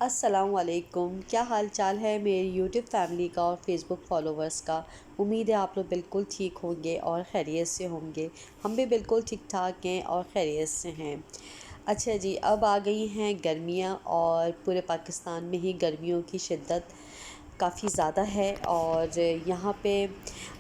अस्सलामुअलैकुम। क्या हाल चाल है मेरी यूट्यूब फैमिली का और फेसबुक फॉलोवर्स का। उम्मीद है आप लोग बिल्कुल ठीक होंगे और खैरियत से होंगे। हम भी बिल्कुल ठीक ठाक हैं और खैरियत से हैं। अच्छा जी, अब आ गई हैं गर्मियाँ और पूरे पाकिस्तान में ही गर्मियों की शिद्दत काफ़ी ज़्यादा है। और यहाँ पे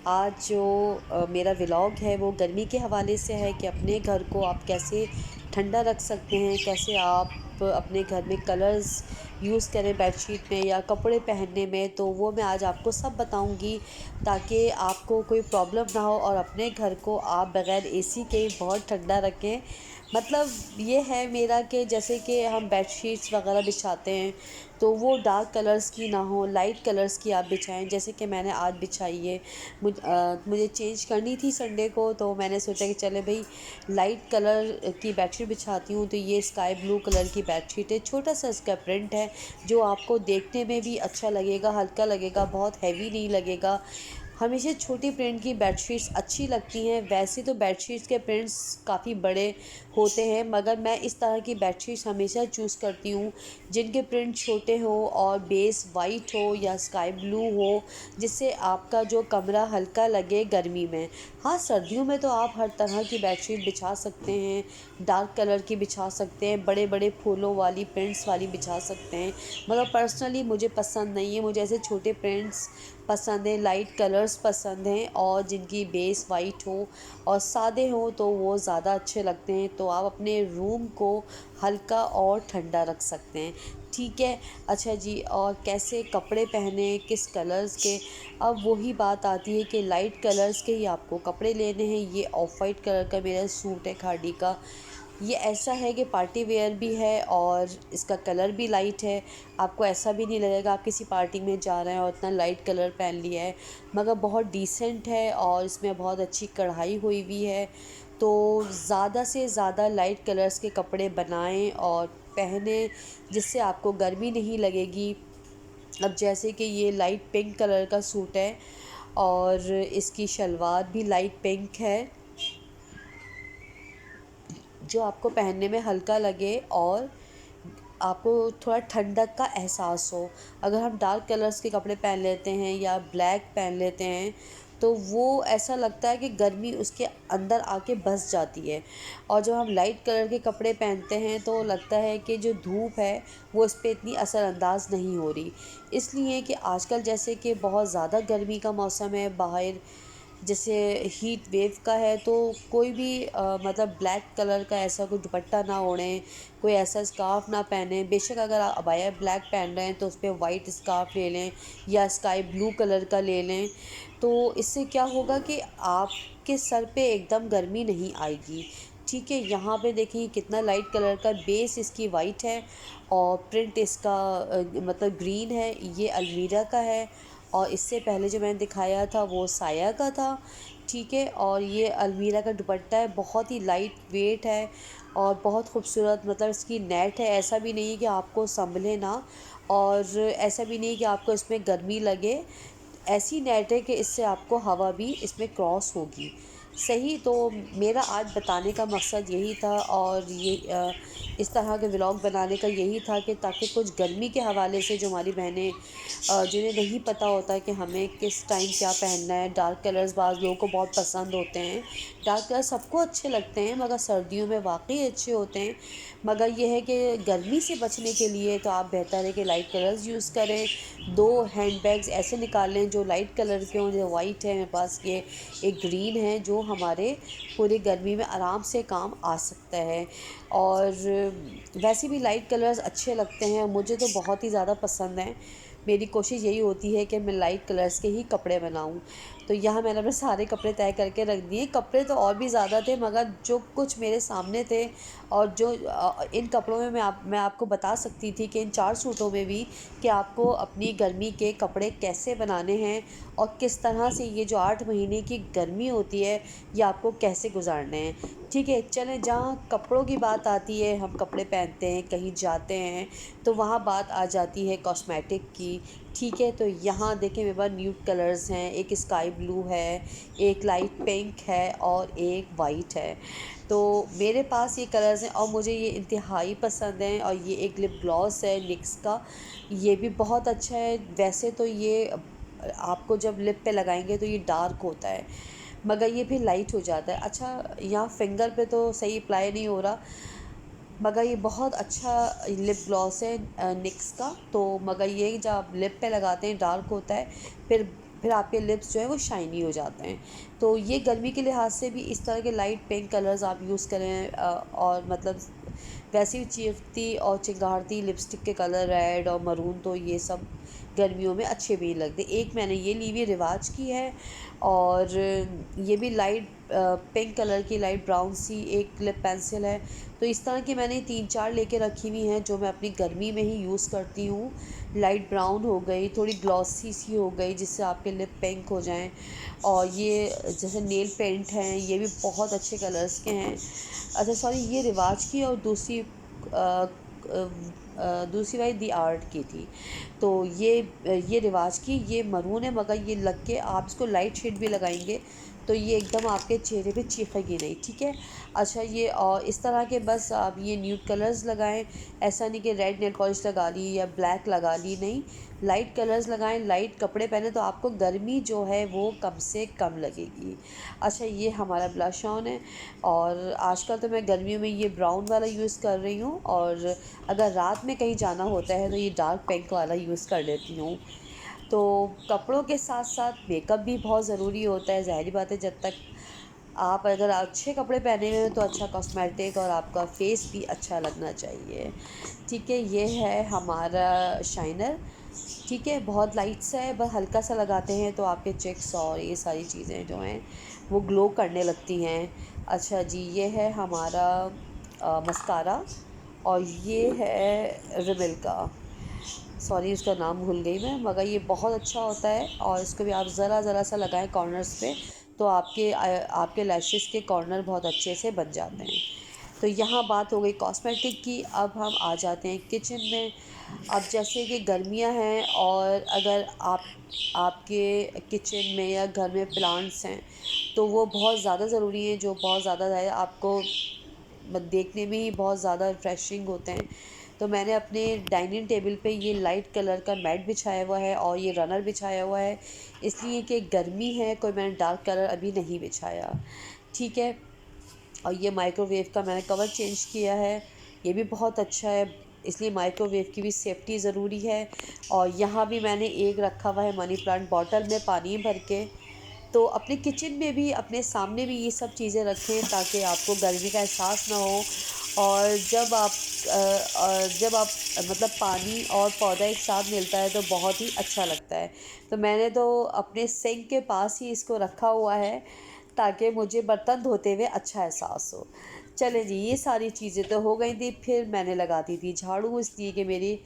आज जो मेरा व्लॉग है वो गर्मी के हवाले से है कि अपने घर को आप कैसे ठंडा रख सकते हैं, कैसे आप अपने घर में कलर्स यूज़ करें बेडशीट में या कपड़े पहनने में। तो वो मैं आज आपको सब बताऊंगी ताकि आपको कोई प्रॉब्लम ना हो और अपने घर को आप बग़ैर एसी के बहुत ठंडा रखें। मतलब ये है मेरा कि जैसे कि हम बेडशीट्स वगैरह बिछाते हैं तो वो डार्क कलर्स की ना हो, लाइट कलर्स की आप बिछाएं। जैसे कि मैंने आज बिछाई है, मुझे चेंज करनी थी संडे को, तो मैंने सोचा कि चले भाई लाइट कलर की बेडशीट बिछाती हूँ। तो ये स्काई ब्लू कलर की बेडशीट है, छोटा सा इसका प्रिंट है जो आपको देखने में भी अच्छा लगेगा, हल्का लगेगा, बहुत हैवी नहीं लगेगा। हमेशा छोटी प्रिंट की बेडशीट्स अच्छी लगती हैं। वैसे तो बेडशीट्स के प्रिंट्स काफ़ी बड़े होते हैं, मगर मैं इस तरह की बेडशीट्स हमेशा चूज़ करती हूँ जिनके प्रिंट छोटे हो और बेस वाइट हो या स्काई ब्लू हो, जिससे आपका जो कमरा हल्का लगे गर्मी में। हाँ, सर्दियों में तो आप हर तरह की बेडशीट बिछा सकते हैं, डार्क कलर की बिछा सकते हैं, बड़े बड़े फूलों वाली प्रिंट्स वाली बिछा सकते हैं, मगर पर्सनली मुझे पसंद नहीं है। मुझे ऐसे छोटे प्रिंट्स पसंद हैं, लाइट कलर्स पसंद हैं और जिनकी बेस वाइट हो और सादे हों तो वो ज़्यादा अच्छे लगते हैं। तो आप अपने रूम को हल्का और ठंडा रख सकते हैं। ठीक है। अच्छा जी, और कैसे कपड़े पहने, किस कलर्स के। अब वही बात आती है कि लाइट कलर्स के ही आपको कपड़े लेने हैं। ये ऑफ वाइट कलर का मेरा सूट है खादी का। ये ऐसा है कि पार्टी वेयर भी है और इसका कलर भी लाइट है। आपको ऐसा भी नहीं लगेगा आप किसी पार्टी में जा रहे हैं और इतना लाइट कलर पहन लिया है, मगर बहुत डिसेंट है और इसमें बहुत अच्छी कढ़ाई हुई हुई है। तो ज़्यादा से ज़्यादा लाइट कलर्स के कपड़े बनाएं और पहने, जिससे आपको गर्मी नहीं लगेगी। अब जैसे कि ये लाइट पिंक कलर का सूट है और इसकी शलवार भी लाइट पिंक है, जो आपको पहनने में हल्का लगे और आपको थोड़ा ठंडक का एहसास हो। अगर हम डार्क कलर्स के कपड़े पहन लेते हैं या ब्लैक पहन लेते हैं तो वो ऐसा लगता है कि गर्मी उसके अंदर आके बस जाती है। और जब हम लाइट कलर के कपड़े पहनते हैं तो लगता है कि जो धूप है वो इस पर इतनी असरअंदाज नहीं हो रही। इसलिए कि आजकल जैसे कि बहुत ज़्यादा गर्मी का मौसम है, बाहर जैसे हीट वेव का है, तो कोई भी मतलब ब्लैक कलर का ऐसा कोई दुपट्टा ना ओढ़ें, कोई ऐसा स्कार्फ़ ना पहने। बेशक अगर आप अबाया ब्लैक पहन रहे हैं तो उस पर वाइट स्कार्फ़ ले लें या स्काई ब्लू कलर का ले लें। तो इससे क्या होगा कि आपके सर पे एकदम गर्मी नहीं आएगी। ठीक है। यहाँ पे देखिए कितना लाइट कलर का, बेस इसकी वाइट है और प्रिंट इसका मतलब ग्रीन है। ये अलमीरा का है और इससे पहले जो मैंने दिखाया था वो साया का था। ठीक है। और ये अलमीरा का दुपट्टा है, बहुत ही लाइट वेट है और बहुत खूबसूरत, मतलब इसकी नेट है। ऐसा भी नहीं है कि आपको संभले ना और ऐसा भी नहीं कि आपको इसमें गर्मी लगे। ऐसी नेट है कि इससे आपको हवा भी इसमें क्रॉस होगी। सही। तो मेरा आज बताने का मकसद यही था और ये इस तरह के व्लॉग बनाने का यही था कि ताकि कुछ गर्मी के हवाले से जो हमारी बहनें जिन्हें नहीं पता होता कि हमें किस टाइम क्या पहनना है। डार्क कलर्स बाज़ लोगों को बहुत पसंद होते हैं, डार्क कलर सबको अच्छे लगते हैं, मगर सर्दियों में वाकई अच्छे होते हैं। मगर यह है कि गर्मी से बचने के लिए तो आप बेहतर है कि लाइट कलर्स यूज़ करें। दो हैंड बैग्स ऐसे निकाल लें जो लाइट कलर के हों। जो वाइट है मेरे पास, ये एक ग्रीन है जो हमारे पूरी गर्मी में आराम से काम आ सकता है। और वैसे भी लाइट कलर्स अच्छे लगते हैं, मुझे तो बहुत ही ज़्यादा पसंद हैं। मेरी कोशिश यही होती है कि मैं लाइट कलर्स के ही कपड़े बनाऊं। तो यहाँ मैंने अपने सारे कपड़े तय करके रख दिए। कपड़े तो और भी ज़्यादा थे, मगर जो कुछ मेरे सामने थे और जो इन कपड़ों में मैं आपको बता सकती थी कि इन 4 सूटों में भी कि आपको अपनी गर्मी के कपड़े कैसे बनाने हैं और किस तरह से ये जो 8 महीने की गर्मी होती है ये आपको कैसे गुजारने हैं। ठीक है। चलें, जहाँ कपड़ों की बात आती है, हम कपड़े पहनते हैं, कहीं जाते हैं, तो वहाँ बात आ जाती है कॉस्मेटिक की। ठीक है, तो यहाँ देखें मेरे पास न्यूड कलर्स हैं, एक स्काई ब्लू है, एक लाइट पिंक है और एक वाइट है। तो मेरे पास ये कलर्स हैं और मुझे ये इंतहाई पसंद हैं। और ये एक लिप ग्लॉस है निक्स का, ये भी बहुत अच्छा है। वैसे तो ये आपको जब लिप पे लगाएंगे तो ये डार्क होता है, मगर ये फिर लाइट हो जाता है। अच्छा, यहाँ फिंगर पे तो सही अप्लाई नहीं हो रहा, मगर ये बहुत अच्छा लिप ग्लॉस है निक्स का। तो मगर ये जब आप लिप पे लगाते हैं डार्क होता है, फिर आपके लिप्स जो है वो शाइनी हो जाते हैं। तो ये गर्मी के लिहाज से भी इस तरह के लाइट पिंक कलर्स आप यूज़ करें। और मतलब वैसे भी चिपती और चिंगारती लिपस्टिक के कलर रेड और मरून, तो ये सब गर्मियों में अच्छे भी लगते। एक मैंने ये ली हुई रिवाज की है, और ये भी लाइट पिंक कलर की लाइट ब्राउन सी एक लिप पेंसिल है। तो इस तरह की मैंने 3-4 लेके रखी हुई हैं जो मैं अपनी गर्मी में ही यूज़ करती हूँ। लाइट ब्राउन हो गई, थोड़ी ग्लॉसी सी हो गई जिससे आपके लिप पिंक हो जाएं। और ये जैसे नेल पेंट हैं, ये भी बहुत अच्छे कलर्स के हैं। अच्छा सॉरी, ये रिवाज की और दूसरी वाली दी आर्ट की थी। तो ये रिवाज की, ये मरून है, मगर ये लग के आप इसको लाइट शेड भी लगाएंगे तो ये एकदम आपके चेहरे पे चीखेगी नहीं। ठीक है। अच्छा, ये और इस तरह के बस आप ये न्यूड कलर्स लगाएं। ऐसा नहीं कि रेड नेल पॉलिश लगा ली या ब्लैक लगा ली, नहीं, लाइट कलर्स लगाएं, लाइट कपड़े पहने तो आपको गर्मी जो है वो कम से कम लगेगी। अच्छा, ये हमारा ब्लश ऑन है, और आजकल तो मैं गर्मियों में ये ब्राउन वाला यूज़ कर रही हूँ, और अगर रात में कहीं जाना होता है तो ये डार्क पिंक वाला यूज़ कर लेती हूँ। तो कपड़ों के साथ साथ मेकअप भी बहुत ज़रूरी होता है। ज़ाहिर बात है, जब तक आप अगर अच्छे कपड़े पहने हुए हैं तो अच्छा कॉस्मेटिक और आपका फेस भी अच्छा लगना चाहिए। ठीक है, ये है हमारा शाइनर। ठीक है, बहुत लाइट सा है, बस हल्का सा लगाते हैं तो आपके चिक्स और ये सारी चीज़ें जो हैं वो ग्लो करने लगती हैं। अच्छा जी, ये है हमारा मस्कारा, और ये है रिबेल का, सॉरी उसका नाम भूल गई मैं, मगर ये बहुत अच्छा होता है। और इसको भी आप ज़रा ज़रा सा लगाएं कॉर्नर्स पे, तो आपके लैशेस के कॉर्नर बहुत अच्छे से बन जाते हैं। तो यहाँ बात हो गई कॉस्मेटिक की, अब हम आ जाते हैं किचन में। अब जैसे कि गर्मियाँ हैं, और अगर आपके किचन में या घर में प्लांट्स हैं तो वो बहुत ज़्यादा ज़रूरी हैं, जो बहुत ज़्यादा है आपको देखने में ही बहुत ज़्यादा रिफ्रेशिंग होते हैं। तो मैंने अपने डाइनिंग टेबल पे ये लाइट कलर का मैट बिछाया हुआ है और ये रनर बिछाया हुआ है, इसलिए कि गर्मी है, कोई मैंने डार्क कलर अभी नहीं बिछाया। ठीक है। और ये माइक्रोवेव का मैंने कवर चेंज किया है, ये भी बहुत अच्छा है, इसलिए माइक्रोवेव की भी सेफ्टी ज़रूरी है। और यहाँ भी मैंने एक रखा हुआ है मनी प्लांट बॉटल में पानी भर के। तो अपने किचन में भी, अपने सामने भी ये सब चीज़ें रखें ताकि आपको गर्मी का एहसास ना हो। और जब आप मतलब पानी और पौधा एक साथ मिलता है तो बहुत ही अच्छा लगता है। तो मैंने तो अपने सिंक के पास ही इसको रखा हुआ है ताकि मुझे बर्तन धोते हुए अच्छा एहसास हो। चलें जी, ये सारी चीज़ें तो हो गई थी। फिर मैंने लगा दी थी झाड़ू, इसलिए कि मेरी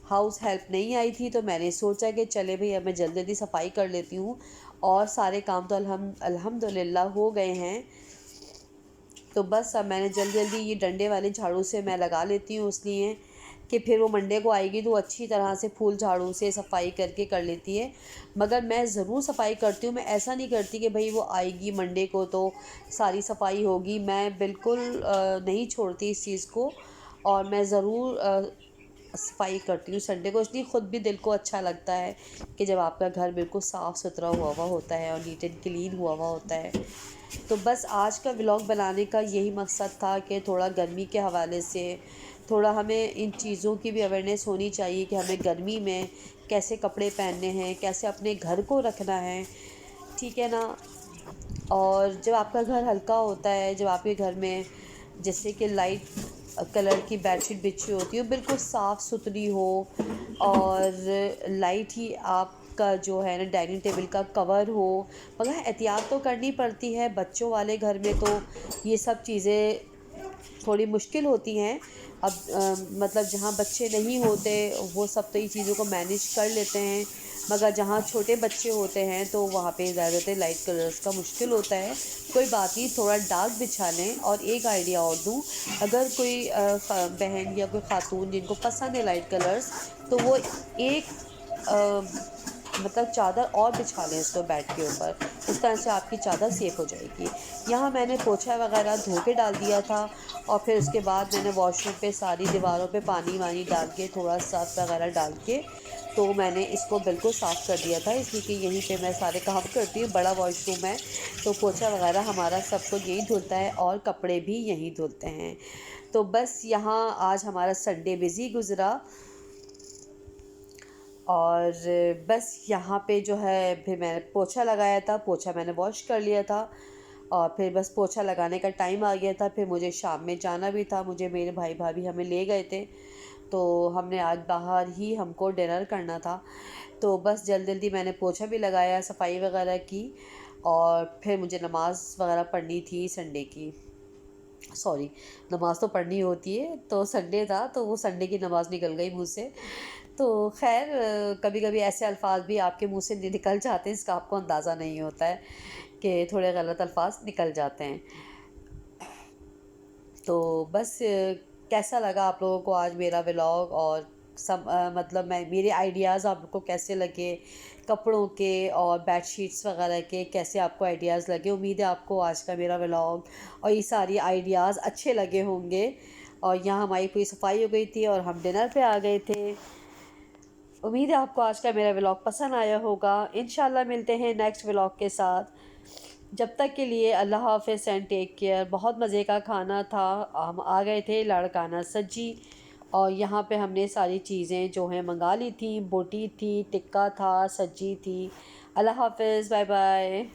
हाउस हेल्प नहीं आई थी, तो मैंने सोचा कि चले भई अब मैं जल्दी जल्दी सफाई कर लेती हूँ। और सारे काम तो अल्हम्दुलिल्लाह हो गए हैं। तो बस अब मैंने जल्दी जल्दी ये डंडे वाले झाड़ू से मैं लगा लेती हूँ, इसलिए कि फिर वो मंडे को आएगी तो अच्छी तरह से फूल झाड़ू से सफाई करके कर लेती है। मगर मैं ज़रूर सफाई करती हूँ, मैं ऐसा नहीं करती कि भाई वो आएगी मंडे को तो सारी सफाई होगी। मैं बिल्कुल नहीं छोड़ती इस चीज़ को, और मैं ज़रूर सफाई करती हूँ संडे को। इसलिए ख़ुद भी दिल को अच्छा लगता है कि जब आपका घर बिल्कुल साफ़ सुथरा हुआ होता है और नीट एंड क्लीन हुआ होता है। तो बस आज का व्लॉग बनाने का यही मकसद था कि थोड़ा गर्मी के हवाले से थोड़ा हमें इन चीज़ों की भी अवेयरनेस होनी चाहिए कि हमें गर्मी में कैसे कपड़े पहनने हैं, कैसे अपने घर को रखना है। ठीक है ना। और जब आपका घर हल्का होता है, जब आपके घर में जैसे कि लाइट कलर की बेडशीट बिछी होती है, बिल्कुल साफ़ सुथरी हो, और लाइट ही आपका जो है ना डाइनिंग टेबल का कवर हो। मगर एहतियात तो करनी पड़ती है, बच्चों वाले घर में तो ये सब चीज़ें थोड़ी मुश्किल होती हैं। अब मतलब जहाँ बच्चे नहीं होते वो सब तो ये चीज़ों को मैनेज कर लेते हैं, मगर जहाँ छोटे बच्चे होते हैं तो वहाँ पे ज़्यादातर लाइट कलर्स का मुश्किल होता है। कोई बात नहीं, थोड़ा डार्क बिछा लें। और एक आइडिया और दूँ, अगर कोई बहन या कोई ख़ातून जिनको पसंद है लाइट कलर्स, तो वो एक मतलब चादर और बिछा लें इसको बेड के ऊपर। इस तरह से आपकी चादर सेफ़ हो जाएगी। यहाँ मैंने पोछा वगैरह धो के डाल दिया था और फिर उसके बाद मैंने वॉशरूम पे सारी दीवारों पे पानी वानी डाल के, थोड़ा सर्फ़ वगैरह डाल के, तो मैंने इसको बिल्कुल साफ़ कर दिया था, इसलिए कि यहीं पे मैं सारे काम करती हूँ। बड़ा वॉशरूम है, तो पोछा वगैरह हमारा सब कुछ यहीं धुलता है और कपड़े भी यहीं धुलते हैं। तो बस यहाँ आज हमारा संडे बिज़ी गुज़रा और बस यहाँ पे जो है फिर मैंने पोछा लगाया था, पोछा मैंने वॉश कर लिया था और फिर बस पोछा लगाने का टाइम आ गया था। फिर मुझे शाम में जाना भी था, मुझे मेरे भाई भाभी हमें ले गए थे, तो हमने आज बाहर ही हमको डिनर करना था। तो बस जल्दी-जल्दी मैंने पोछा भी लगाया, सफाई वगैरह की और फिर मुझे नमाज़ वगैरह पढ़नी थी संडे की। सॉरी, नमाज़ तो पढ़नी होती है, तो संडे था तो वो संडे की नमाज़ निकल गई मुँह से। तो ख़ैर कभी-कभी ऐसे अल्फ़ाज़ भी आपके मुँह से निकल जाते हैं, इसका आपको अंदाज़ा नहीं होता है कि थोड़े गलत अल्फ़ाज़ निकल जाते हैं। तो बस कैसा लगा आप लोगों को आज मेरा व्लॉग और सब मतलब मैं मेरे आइडियाज़ आप लोग को कैसे लगे, कपड़ों के और बेडशीट्स वगैरह के कैसे आपको आइडियाज़ लगे। उम्मीद है आपको आज का मेरा व्लॉग और ये सारी आइडियाज़ अच्छे लगे होंगे। और यहाँ हमारी पूरी सफाई हो गई थी और हम डिनर पे आ गए थे। उम्मीद है आपको आज का मेरा व्लॉग पसंद आया होगा। इंशाल्लाह मिलते हैं नेक्स्ट व्लॉग के साथ। जब तक के लिए अल्लाह हाफ़िज़ एंड टेक केयर। बहुत मज़े का खाना था। हम आ गए थे लाड़काना सज्जी और यहाँ पे हमने सारी चीज़ें जो हैं मंगा ली थी। बोटी थी, टिक्का था, सज्जी थी। अल्लाह हाफ़िज़, बाय बाय।